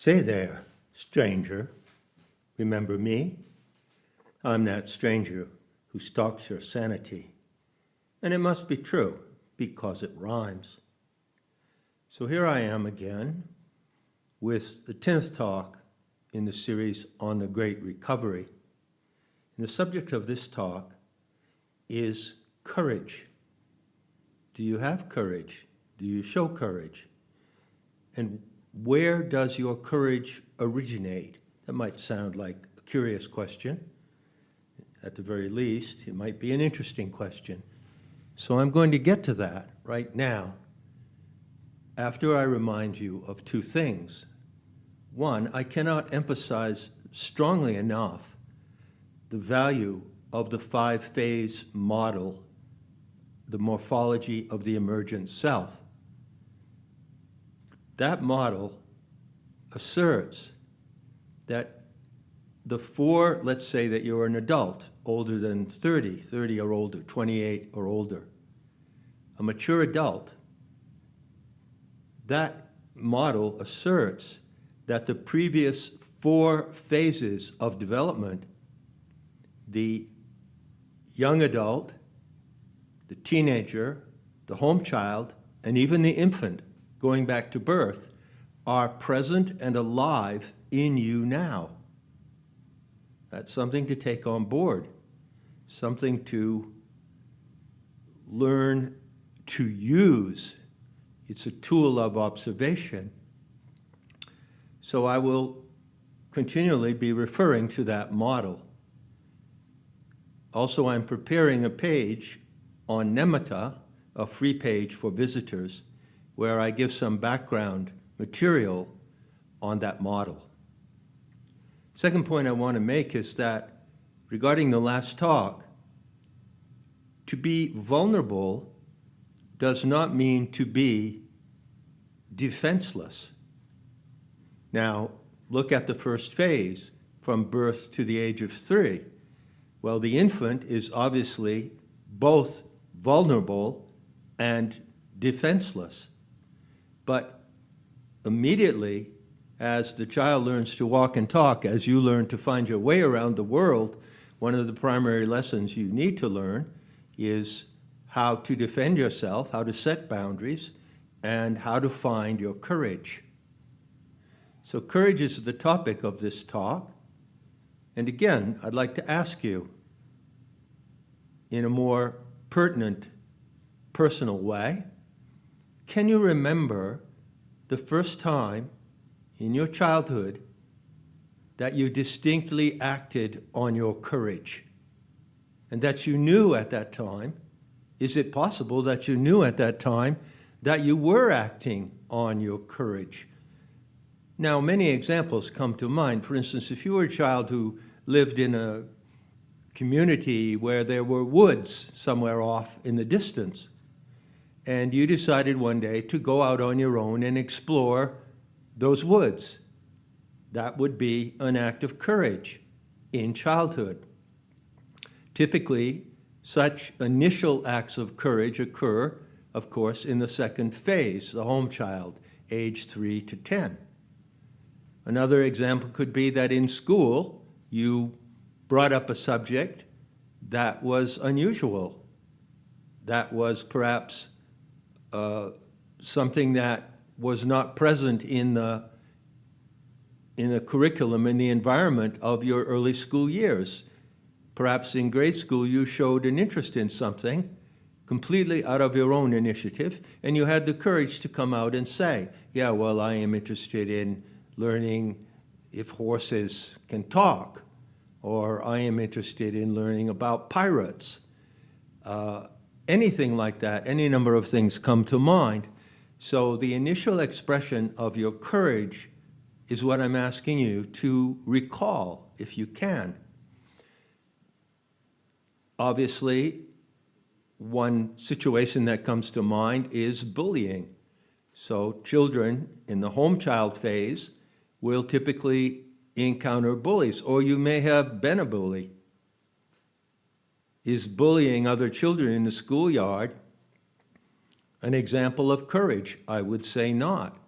Say there, stranger, remember me? I'm that stranger who stalks your sanity. And it must be true, because it rhymes. So here I am again with the 10th talk in the series on the Great Recovery. And the subject of this talk is courage. Do you have courage? Do you show courage? And where does your courage originate? That might sound like a curious question. At the very least, it might be an interesting question. So I'm going to get to that right now, after I remind you of two things. One, I cannot emphasize strongly enough the value of the five-phase model, the morphology of the emergent self. That model asserts that the four, let's say that you're an adult, older than 30 or older, 28 or older, a mature adult, that model asserts that the previous four phases of development, the young adult, the teenager, the home child, and even the infant, going back to birth, are present and alive in you now. That's something to take on board, something to learn to use. It's a tool of observation. So I will continually be referring to that model. Also, I'm preparing a page on Nematta, a free page for visitors, where I give some background material on that model. Second point I want to make is that regarding the last talk, to be vulnerable does not mean to be defenseless. Now, look at the first phase, from birth to the age of 3. Well, the infant is obviously both vulnerable and defenseless. But immediately, as the child learns to walk and talk, as you learn to find your way around the world, one of the primary lessons you need to learn is how to defend yourself, how to set boundaries, and how to find your courage. So courage is the topic of this talk. And again, I'd like to ask you, in a more pertinent, personal way, can you remember the first time in your childhood that you distinctly acted on your courage? And that you knew at that time, is it possible that you knew at that time that you were acting on your courage? Now, many examples come to mind. For instance, if you were a child who lived in a community where there were woods somewhere off in the distance, and you decided one day to go out on your own and explore those woods, that would be an act of courage in childhood. Typically, such initial acts of courage occur, of course, in the second phase, the home child, age 3 to 10. Another example could be that in school, you brought up a subject that was unusual, that was perhaps something that was not present in the curriculum, in the environment of your early school years. Perhaps in grade school you showed an interest in something completely out of your own initiative, and you had the courage to come out and say, yeah, well, I am interested in learning if horses can talk, or I am interested in learning about pirates. Anything like that, any number of things come to mind. So the initial expression of your courage is what I'm asking you to recall, if you can. Obviously, one situation that comes to mind is bullying. So children in the home child phase will typically encounter bullies, or you may have been a bully. Is bullying other children in the schoolyard an example of courage? I would say not.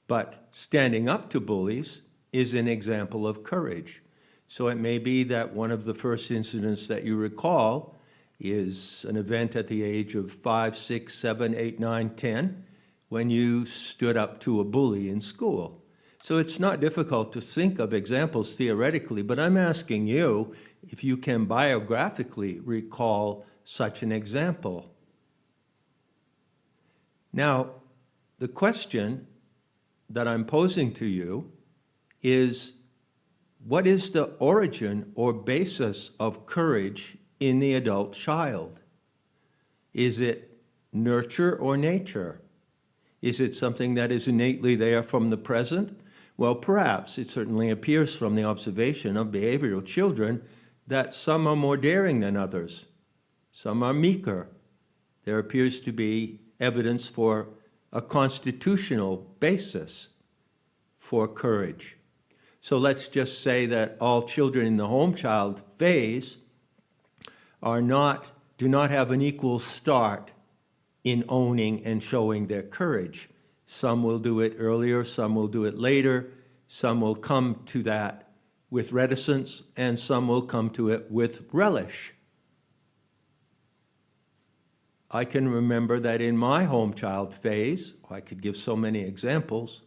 But standing up to bullies is an example of courage. So it may be that one of the first incidents that you recall is an event at the age of 5, 6, 7, 8, 9, 10, when you stood up to a bully in school. So it's not difficult to think of examples theoretically, but I'm asking you if you can biographically recall such an example. Now, the question that I'm posing to you is, what is the origin or basis of courage in the adult child? Is it nurture or nature? Is it something that is innately there from the present? Well, perhaps. It certainly appears from the observation of behavioral children that some are more daring than others. Some are meeker. There appears to be evidence for a constitutional basis for courage. So let's just say that all children in the home child phase do not have an equal start in owning and showing their courage. Some will do it earlier, some will do it later, some will come to that with reticence, and some will come to it with relish. I can remember that in my home child phase, I could give so many examples,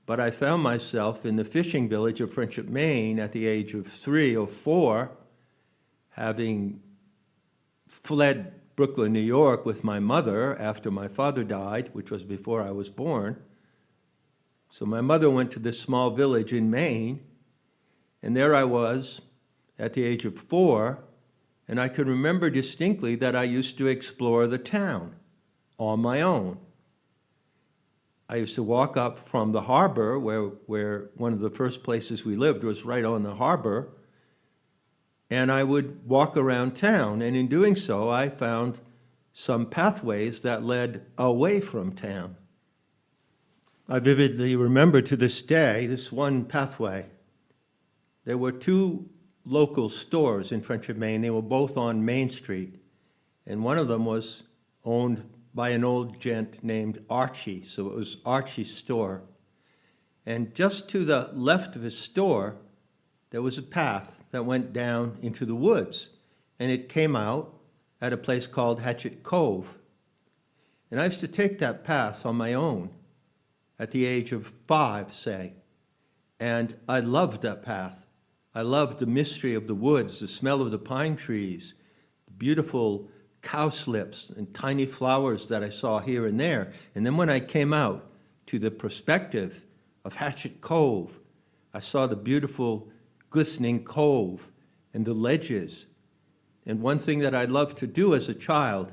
but I found myself in the fishing village of Friendship, Maine at the age of 3 or 4, having fled Brooklyn, New York with my mother after my father died, which was before I was born. So my mother went to this small village in Maine, and there I was at the age of 4, and I can remember distinctly that I used to explore the town on my own. I used to walk up from the harbor, where one of the first places we lived was right on the harbor, and I would walk around town, and in doing so, I found some pathways that led away from town. I vividly remember to this day this one pathway. There were 2 local stores in Friendship, Maine. They were both on Main Street, and one of them was owned by an old gent named Archie, so it was Archie's store. And just to the left of his store, there was a path that went down into the woods, and it came out at a place called Hatchet Cove. And I used to take that path on my own at the age of 5, say, and I loved that path. I loved the mystery of the woods, the smell of the pine trees, the beautiful cowslips and tiny flowers that I saw here and there. And then when I came out to the perspective of Hatchet Cove, I saw the beautiful glistening cove and the ledges. And one thing that I loved to do as a child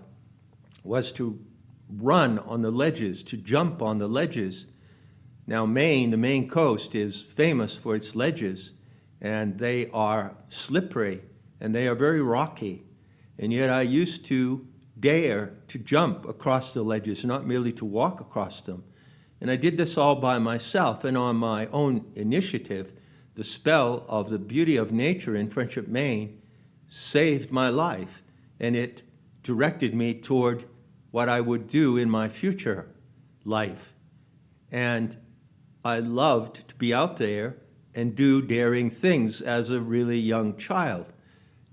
was to run on the ledges, to jump on the ledges. Now Maine, the Maine coast, is famous for its ledges, and they are slippery and they are very rocky. And yet I used to dare to jump across the ledges, not merely to walk across them. And I did this all by myself and on my own initiative. The spell of the beauty of nature in Friendship, Maine saved my life, and it directed me toward what I would do in my future life. And I loved to be out there and do daring things as a really young child.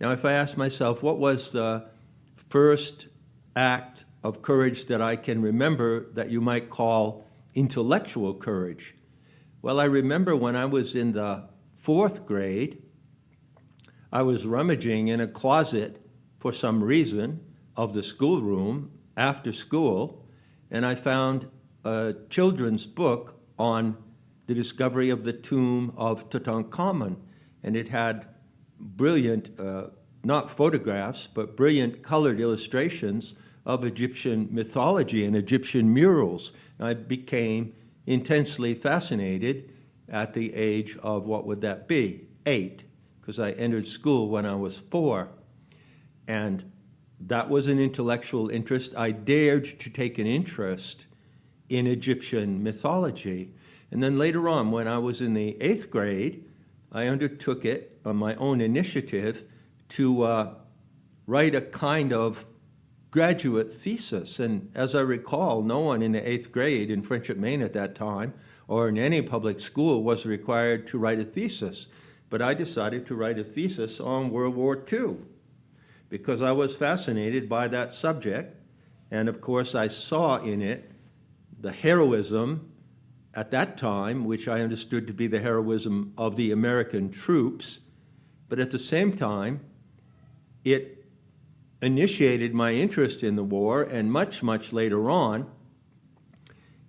Now, if I ask myself, what was the first act of courage that I can remember that you might call intellectual courage? Well, I remember when I was in the 4th grade, I was rummaging in a closet for some reason of the schoolroom after school, and I found a children's book on the discovery of the tomb of Tutankhamun, and it had brilliant, not photographs, but brilliant colored illustrations of Egyptian mythology and Egyptian murals. And I became intensely fascinated at the age of, what would that be, 8, because I entered school when I was 4. And that was an intellectual interest. I dared to take an interest in Egyptian mythology. And then later on, when I was in the 8th grade, I undertook it on my own initiative to write a kind of graduate thesis. And as I recall, no one in the 8th grade in Friendship, Maine at that time or in any public school was required to write a thesis. But I decided to write a thesis on World War II because I was fascinated by that subject. And of course, I saw in it the heroism at that time, which I understood to be the heroism of the American troops. But at the same time, it initiated my interest in the war, and much, much later on,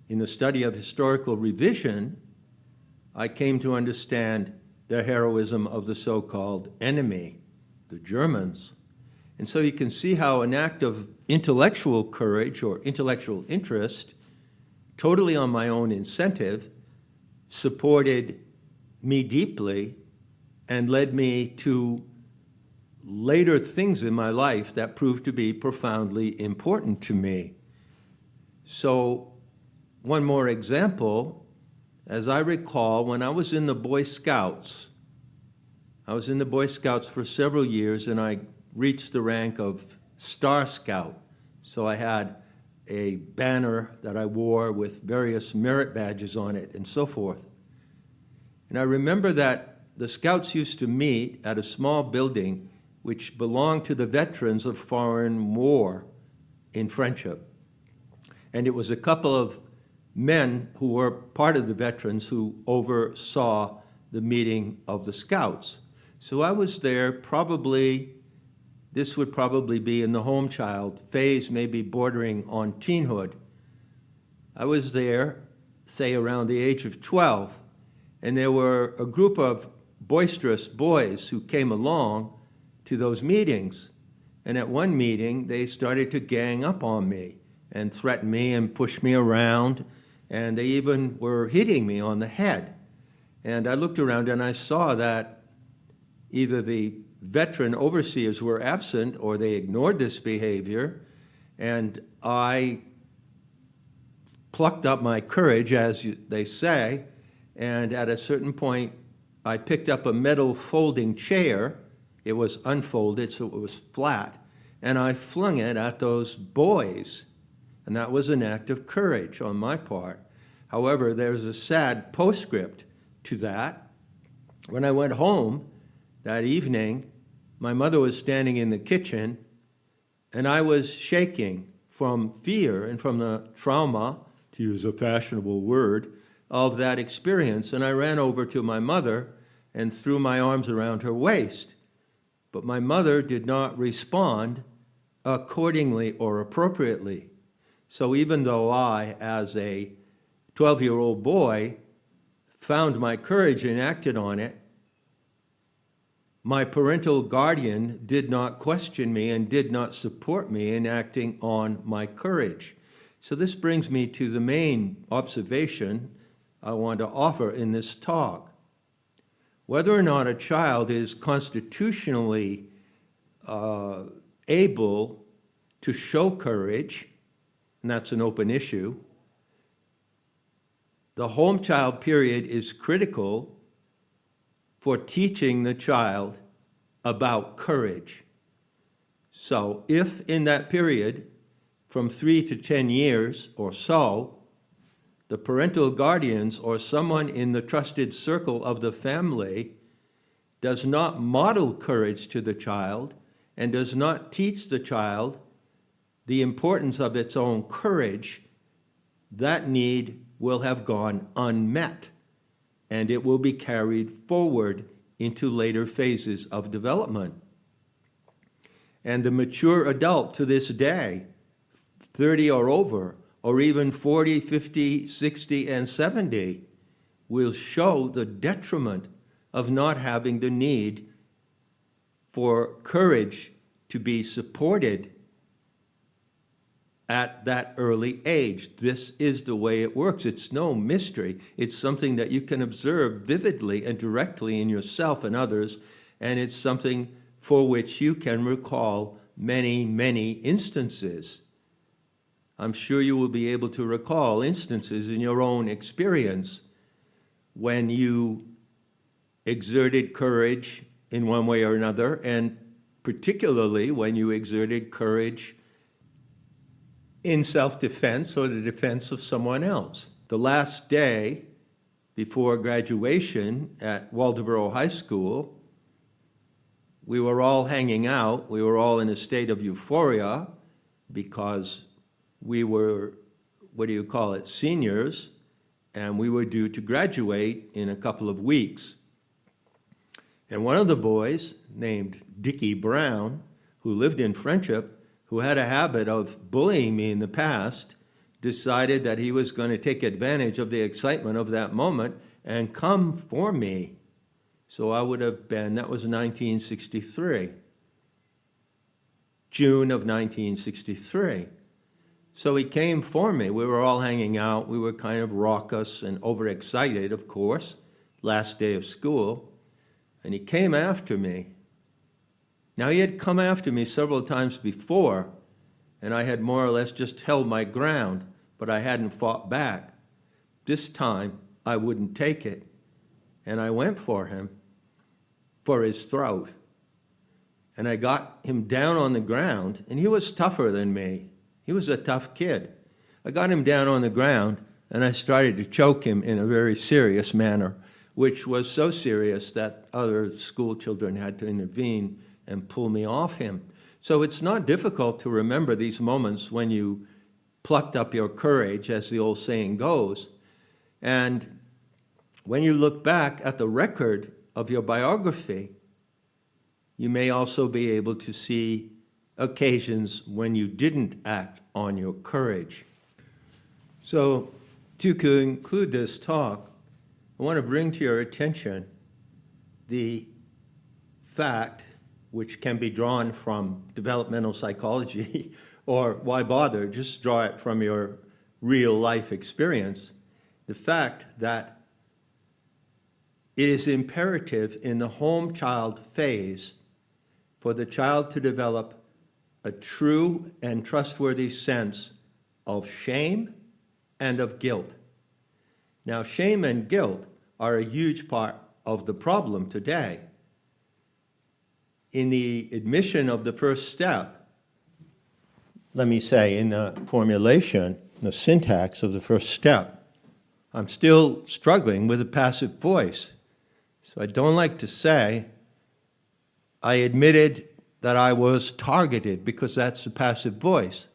in the study of historical revision, I came to understand the heroism of the so-called enemy, the Germans. And so you can see how an act of intellectual courage or intellectual interest, totally on my own incentive, supported me deeply and led me to later things in my life that proved to be profoundly important to me. So one more example, as I recall, when I was in the Boy Scouts, I was in the Boy Scouts for several years, and I reached the rank of Star Scout. So I had a banner that I wore with various merit badges on it and so forth. And I remember that the Scouts used to meet at a small building which belonged to the veterans of foreign war in Friendship. And it was a couple of men who were part of the veterans who oversaw the meeting of the Scouts. So I was there this would probably be in the home child phase, maybe bordering on teenhood. I was there, say around the age of 12, and there were a group of boisterous boys who came along to those meetings. And at one meeting, they started to gang up on me and threaten me and push me around, and they even were hitting me on the head. And I looked around and I saw that either the veteran overseers were absent or they ignored this behavior, and I plucked up my courage, as they say, and at a certain point, I picked up a metal folding chair. It was unfolded, so it was flat, and I flung it at those boys. And that was an act of courage on my part. However, there's a sad postscript to that. When I went home that evening, my mother was standing in the kitchen, and I was shaking from fear and from the trauma, to use a fashionable word, of that experience. And I ran over to my mother and threw my arms around her waist. But my mother did not respond accordingly or appropriately. So even though I, as a 12-year-old boy, found my courage and acted on it, my parental guardian did not question me and did not support me in acting on my courage. So this brings me to the main observation I want to offer in this talk. Whether or not a child is constitutionally able to show courage, and that's an open issue, the home child period is critical for teaching the child about courage. So if in that period, from 3 to 10 years or so, the parental guardians or someone in the trusted circle of the family does not model courage to the child and does not teach the child the importance of its own courage, that need will have gone unmet, and it will be carried forward into later phases of development. And the mature adult to this day, 30 or over, or even 40, 50, 60, and 70, will show the detriment of not having the need for courage to be supported at that early age. This is the way it works. It's no mystery. It's something that you can observe vividly and directly in yourself and others, and it's something for which you can recall many, many instances. I'm sure you will be able to recall instances in your own experience when you exerted courage in one way or another, and particularly when you exerted courage in self-defense or the defense of someone else. The last day before graduation at Waldoboro High School, we were all hanging out. We were all in a state of euphoria because we were, seniors, and we were due to graduate in a couple of weeks. And one of the boys, named Dickie Brown, who lived in Friendship, who had a habit of bullying me in the past, decided that he was going to take advantage of the excitement of that moment and come for me. So I would have been, that was 1963, June of 1963. So he came for me. We were all hanging out. We were kind of raucous and overexcited, of course, last day of school. And he came after me. Now, he had come after me several times before, and I had more or less just held my ground, but I hadn't fought back. This time, I wouldn't take it, and I went for him, for his throat. And I got him down on the ground, and he was tougher than me. He was a tough kid. I got him down on the ground, and I started to choke him in a very serious manner, which was so serious that other school children had to intervene and pull me off him. So it's not difficult to remember these moments when you plucked up your courage, as the old saying goes. And when you look back at the record of your biography, you may also be able to see occasions when you didn't act on your courage. So to conclude this talk, I want to bring to your attention the fact, which can be drawn from developmental psychology, or why bother, just draw it from your real life experience, the fact that it is imperative in the home child phase for the child to develop a true and trustworthy sense of shame and of guilt. Now, shame and guilt are a huge part of the problem today. In the admission of the first step, let me say, in the formulation, the syntax of the first step, I'm still struggling with a passive voice. So I don't like to say I admitted that I was targeted, because that's the passive voice.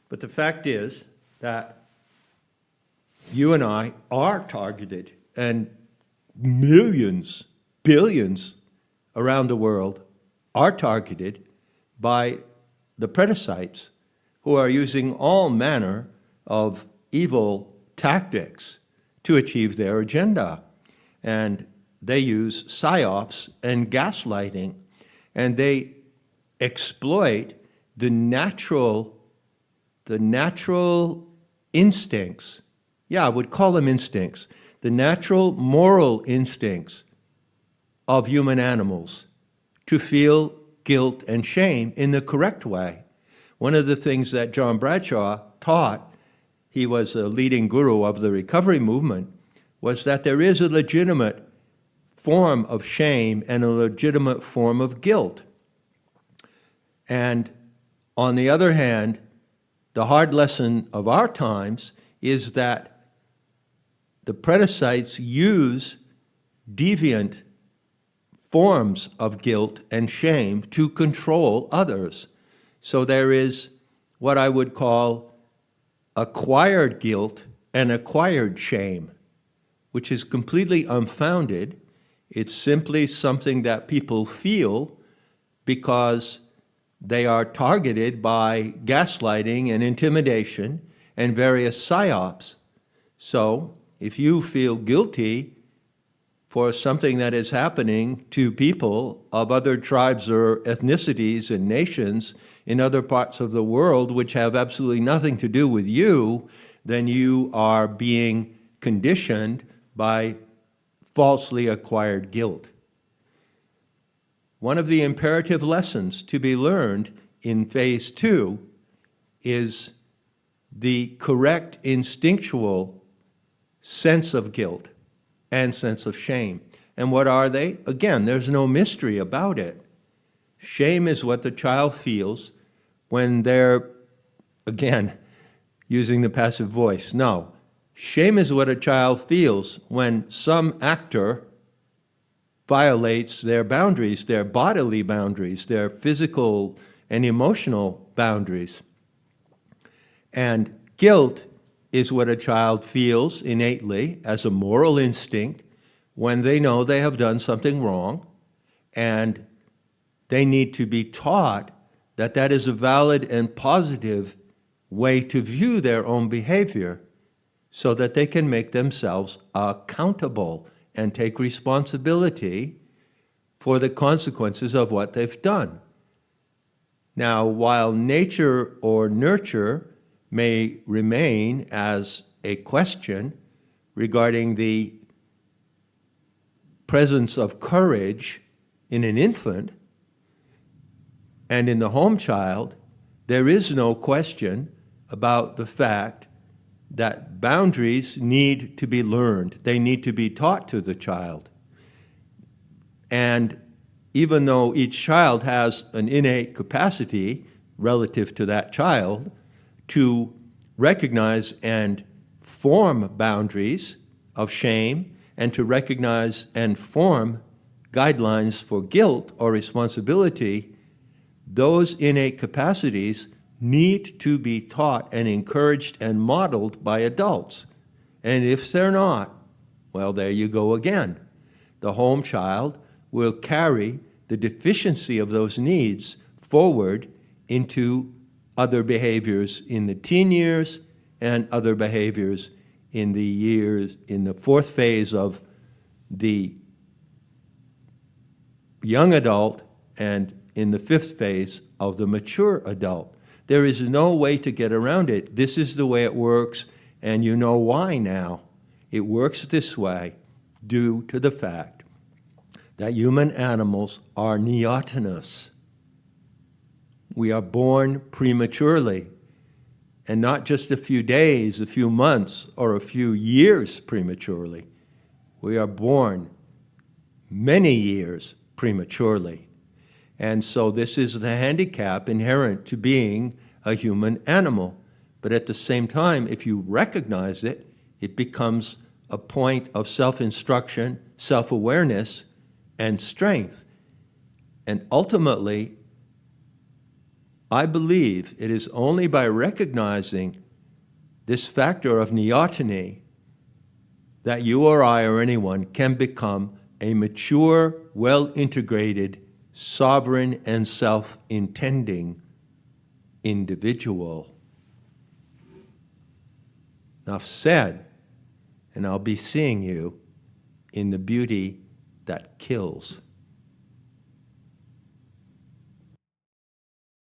But the fact is that you and I are targeted, and millions, billions around the world are targeted by the predicites, who are using all manner of evil tactics to achieve their agenda. And they use psyops and gaslighting, and they exploit the natural instincts. Yeah, I would call them instincts. The natural moral instincts of human animals to feel guilt and shame in the correct way. One of the things that John Bradshaw taught, he was a leading guru of the recovery movement, was that there is a legitimate form of shame and a legitimate form of guilt. And on the other hand, the hard lesson of our times is that the predicites use deviant forms of guilt and shame to control others. So there is what I would call acquired guilt and acquired shame, which is completely unfounded. It's simply something that people feel because they are targeted by gaslighting and intimidation and various psyops. So if you feel guilty for something that is happening to people of other tribes or ethnicities and nations in other parts of the world which have absolutely nothing to do with you, then you are being conditioned by falsely acquired guilt. One of the imperative lessons to be learned in phase 2 is the correct instinctual sense of guilt and sense of shame. And what are they? Again, there's no mystery about it. Shame is what the child feels when they're, again, using the passive voice. No, Shame is what a child feels when some actor violates their boundaries, their bodily boundaries, their physical and emotional boundaries. And guilt is what a child feels innately as a moral instinct when they know they have done something wrong, and they need to be taught that that is a valid and positive way to view their own behavior so that they can make themselves accountable and take responsibility for the consequences of what they've done. Now, while nature or nurture may remain as a question regarding the presence of courage in an infant and in the home child, there is no question about the fact that boundaries need to be learned. They need to be taught to the child. And even though each child has an innate capacity relative to that child to recognize and form boundaries of shame and to recognize and form guidelines for guilt or responsibility, those innate capacities need to be taught and encouraged and modeled by adults. And if they're not, well, there you go again. The home child will carry the deficiency of those needs forward into other behaviors in the teen years and other behaviors in the fourth phase of the young adult and in the fifth phase of the mature adult. There is no way to get around it. This is the way it works, and you know why now. It works this way due to the fact that human animals are neotenous. We are born prematurely, and not just a few days, a few months, or a few years prematurely. We are born many years prematurely. And so this is the handicap inherent to being a human animal. But at the same time, if you recognize it, it becomes a point of self-instruction, self-awareness, and strength. And ultimately, I believe it is only by recognizing this factor of neoteny that you or I or anyone can become a mature, well-integrated, sovereign, and self-intending individual. Enough said, and I'll be seeing you in the beauty that kills.